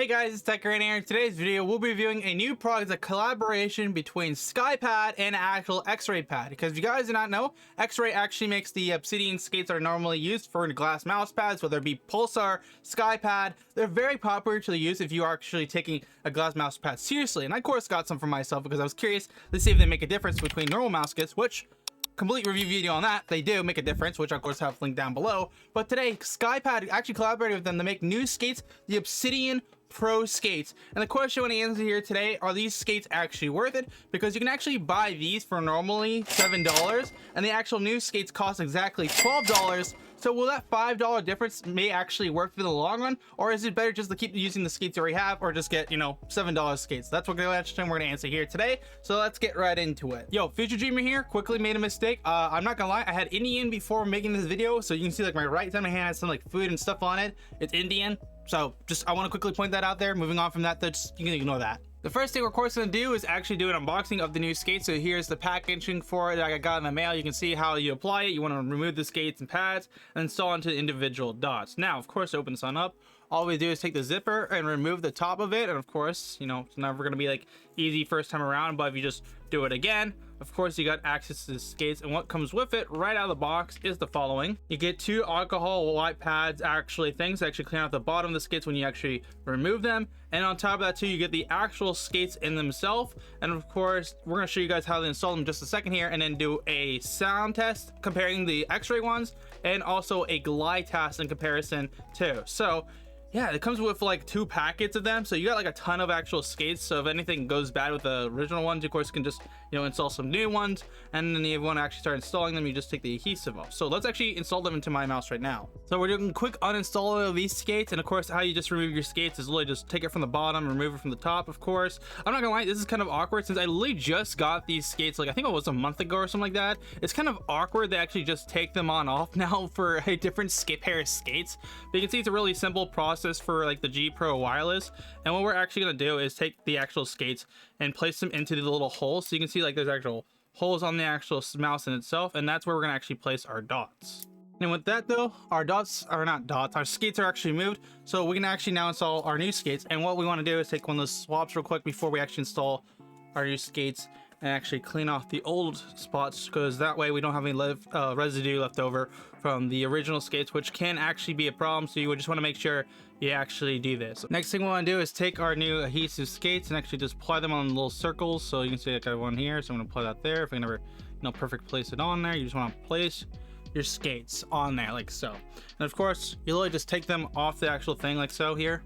Hey guys, it's TechRain here. In today's video, we'll be reviewing a new product, a collaboration between Skypad and actual Xraypad. Because if you guys do not know, Xray actually makes the Obsidian skates that are normally used for glass mouse pads, whether it be Pulsar, Skypad. They're very popular to use if you are actually taking a glass mouse pad seriously. And I, of course, got some for myself because I was curious to see if they make a difference between normal mouse kits, which complete review video on that, they do make a difference, which I of course have linked down below. But today, Skypad actually collaborated with them to make new skates, the Obsidian Pro skates. And the question I want to answer here today, are these skates actually worth it? Because you can actually buy these for normally $7, and the actual new skates cost exactly $12. So will that $5 difference may actually work for the long run, or is it better just to keep using the skates you already have, or just get, you know, $7 skates? That's what we're gonna answer here today. So let's get right into it. Yo, Future Dreamer here. Quickly made a mistake. I'm not gonna lie, I had Indian before making this video, so you can see like my right side of my hand has some like food and stuff on it. It's Indian. So just I want to quickly point that out there. Moving on from that, just you can ignore that. The first thing we're of course going to do is actually do an unboxing of the new skate. So here's the packaging for it that I got in the mail. You can see how you apply it. You want to remove the skates and pads and install into individual dots. Now, of course, open this on up. All we do is take the zipper and remove the top of it. And of course, you know, it's never going to be like easy first time around, but if you just do it again, of course, you got access to the skates, and what comes with it right out of the box is the following. You get two alcohol wipe pads, things that actually clean out the bottom of the skates when you actually remove them. And on top of that too, you get the actual skates in themselves. And of course, we're going to show you guys how to install them in just a second here, and then do a sound test comparing the Xray ones, and also a glide test in comparison too. So yeah, it comes with like 2 packets of them, so you got like a ton of actual skates. So if anything goes bad with the original ones, you of course can just, you know, install some new ones. And then if you want to actually start installing them, you just take the adhesive off. So let's actually install them into my mouse right now. So we're doing a quick uninstall of these skates, and of course how you just remove your skates is literally just take it from the bottom, remove it from the top. Of course, I'm not gonna lie, this is kind of awkward since I literally just got these skates, like I think it was a month ago or something like that. It's kind of awkward to actually just take them on off now for a different pair of skates. But you can see it's a really simple process for like the G Pro wireless. And what we're actually going to do is take the actual skates and place them into the little holes. So you can see like there's actual holes on the actual mouse in itself, and that's where we're going to actually place our dots. And with that though, our skates are actually moved, so we can actually now install our new skates. And what we want to do is take one of those swaps real quick before we actually install our new skates, and actually clean off the old spots, because that way we don't have any residue left over from the original skates, which can actually be a problem. So you would just want to make sure you actually do this. Next thing we want to do is take our new adhesive skates and actually just apply them on little circles. So you can see I got one here, so I'm going to apply that there. If I never, you know, perfect place it on there, you just want to place your skates on there like so. And of course, you literally just take them off the actual thing like so here,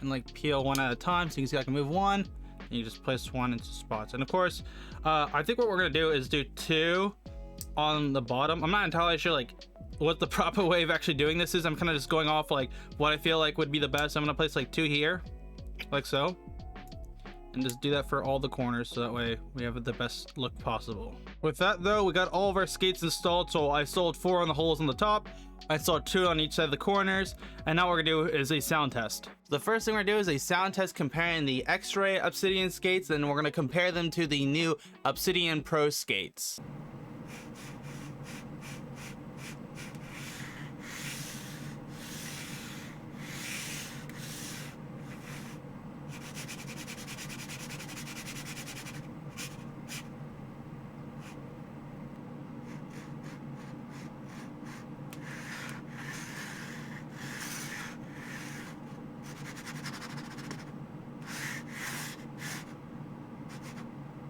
and like peel one at a time. So you can see I can move one, and you just place one into spots. And of course, I think what we're gonna do is do 2 on the bottom. I'm not entirely sure like what the proper way of actually doing this is. I'm kind of just going off like what I feel like would be the best. I'm gonna place like 2 here, like so, and just do that for all the corners, so that way we have the best look possible. With that though, we got all of our skates installed. So I installed 4 on the holes on the top, I installed 2 on each side of the corners, and now what we're gonna do is a sound test. The first thing we're gonna do is a sound test comparing the Xray Obsidian skates, then we're gonna compare them to the new Obsidian Pro skates.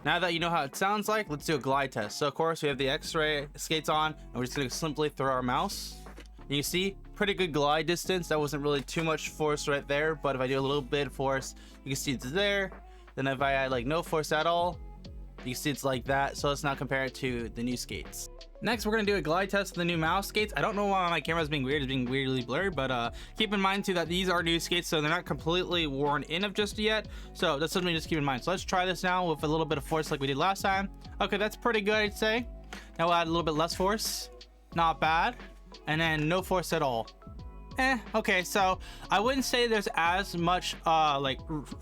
Now that you know how it sounds like, let's do a glide test. So of course we have the Xray skates on, and we're just gonna simply throw our mouse. And you see, pretty good glide distance. That wasn't really too much force right there, but if I do a little bit of force, you can see it's there. Then if I add like no force at all, you can see it's like that. So let's now compare it to the new skates. Next, we're gonna do a glide test of the new mouse skates. I don't know why my camera's being weird, it's being weirdly blurry, but keep in mind too that these are new skates, so they're not completely worn in of just yet. So that's something to just keep in mind. So let's try this now with a little bit of force like we did last time. Okay, that's pretty good, I'd say. Now we'll add a little bit less force. Not bad. And then no force at all. Okay, so I wouldn't say there's as much like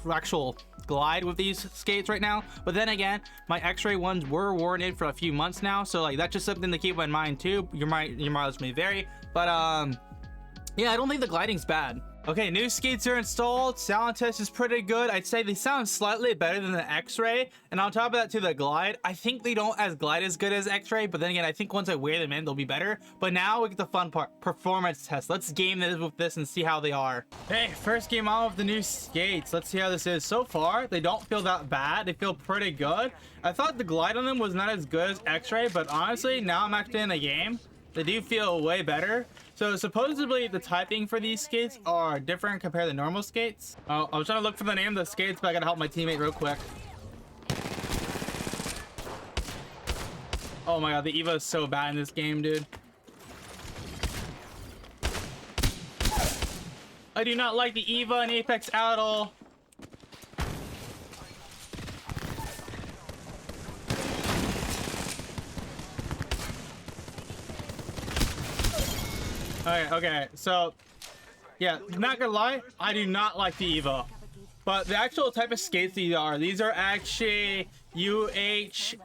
actual glide with these skates right now, but then again, my Xray ones were worn in for a few months now, so like that's just something to keep in mind too. Your mileage may vary, but yeah, I don't think the gliding's bad. Okay, new skates are installed. Sound test is pretty good. I'd say they sound slightly better than the X-Ray. And on top of that, too, the glide. I think they don't glide as good as X-Ray, but then again, I think once I wear them in, they'll be better. But now we get the fun part, performance test. Let's game this with this and see how they are. Hey, first game on with the new skates. Let's see how this is. So far, they don't feel that bad. They feel pretty good. I thought the glide on them was not as good as X-Ray, but honestly, now I'm actually in the game. They do feel way better. So supposedly the typing for these skates are different compared to normal skates. Oh, I was trying to look for the name of the skates, but I gotta help my teammate real quick. Oh my god, the Eva is so bad in this game, dude. I do not like the Eva in Apex at all. Okay, so yeah, not gonna lie, I do not like the Eva, but the actual type of skates these are actually UHMW-PE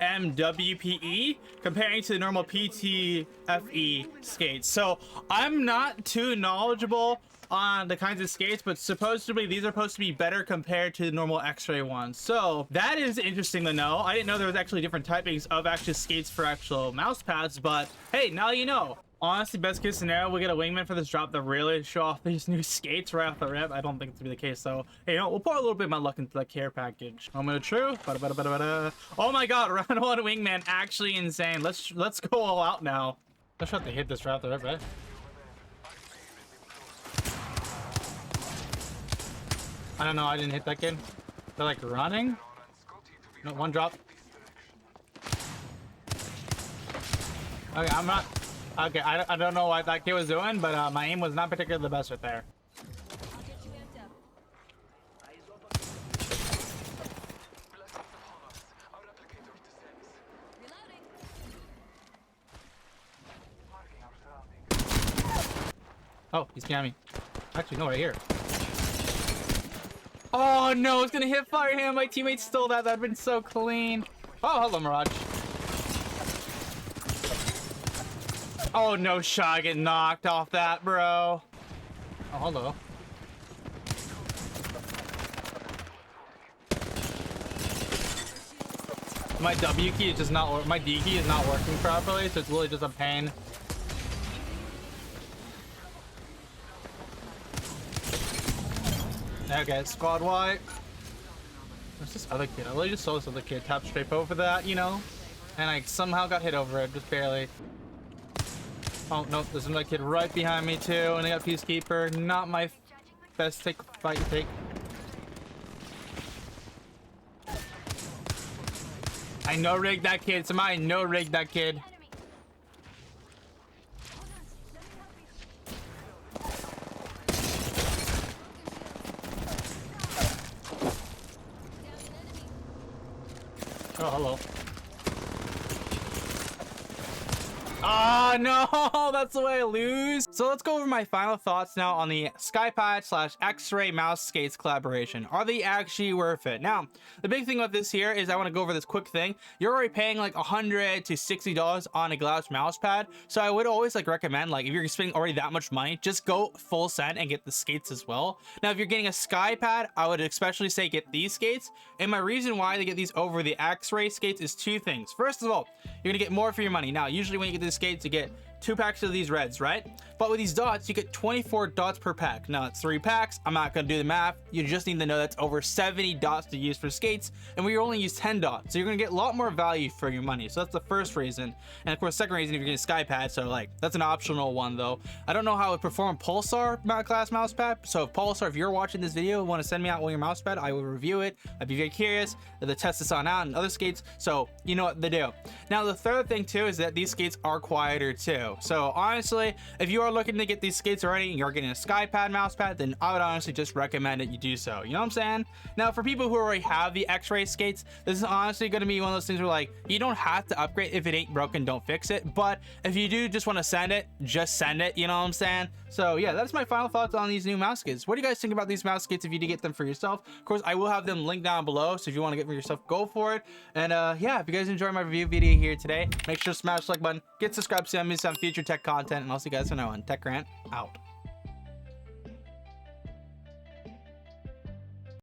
comparing to the normal PTFE skates. So I'm not too knowledgeable on the kinds of skates, but supposedly these are supposed to be better compared to the normal X-Ray ones. So that is interesting to know. I didn't know there was actually different typings of actual skates for actual mouse pads, but hey, now you know. Honestly, best case scenario, we get a wingman for this drop to really show off these new skates right off the rip. I don't think it's gonna be the case, so hey, you know, we'll pour a little bit of my luck into the care package. Moment of truth. Oh my god, round one wingman, actually insane. Let's go all out now. Let's try to hit this right off the rip, right? I don't know, I didn't hit that kid. They're like running. No, one drop. Okay, I'm not. Okay, I don't know what that kid was doing, but my aim was not particularly the best right there. Oh, he's behind me. Actually, no, right here. Oh no, it's gonna hit fire him. My teammate stole that. That'd been so clean. Oh, hello, Mirage. Oh no, shot. I get knocked off that, bro. Oh, hello. My W key is just not, my D key is not working properly, so it's really just a pain. Okay, squad wipe. There's this other kid. I literally just saw this other kid tap straight over that, you know? And I somehow got hit over it, just barely. Oh, no, there's another kid right behind me, too. And I got Peacekeeper. Not my best fight to take. I no-rigged that kid. Somebody no-rigged that kid. Oh, hello. Ah, no, that's the way I lose. So let's go over my final thoughts now on the Skypad / X-Ray mouse skates collaboration. Are they actually worth it? Now, the big thing about this here is I want to go over this quick thing. You're already paying like $100 to $60 on a glass mouse pad. So I would always like recommend, like if you're spending already that much money, just go full send and get the skates as well. Now, if you're getting a Skypad, I would especially say get these skates. And my reason why to get these over the X-Ray skates is two things. First of all, you're gonna get more for your money. Now, usually when you get these skates, you get 2 packs of these reds, right? But with these dots, you get 24 dots per pack. Now it's 3 packs. I'm not gonna do the math. You just need to know that's over 70 dots to use for skates, and we only use 10 dots. So you're gonna get a lot more value for your money. So that's the first reason. And of course, second reason, if you're getting Skypad, so like that's an optional one though. I don't know how it would perform Pulsar class mouse pad. So if Pulsar, if you're watching this video and want to send me out one of your mouse pad, I will review it. I'd be very curious to test this on out and other skates. So you know what to do. Now the third thing too is that these skates are quieter too. So honestly, if you are looking to get these skates already and you're getting a Skypad mouse pad, then I would honestly just recommend that you do so. You know what I'm saying? Now for people who already have the X-Ray skates, this is honestly going to be one of those things where like you don't have to upgrade. If it ain't broken, don't fix it. But if you do just want to send it, just send it. You know what I'm saying? So yeah, that's my final thoughts on these new mouse skates. What do you guys think about these mouse skates if you do get them for yourself? Of course, I will have them linked down below, so if you want to get them for yourself, go for it. And yeah, if you guys enjoyed my review video here today, make sure to smash the like button, get subscribed so you don't miss some future tech content, and I'll see you guys from now on. Tech Grant out.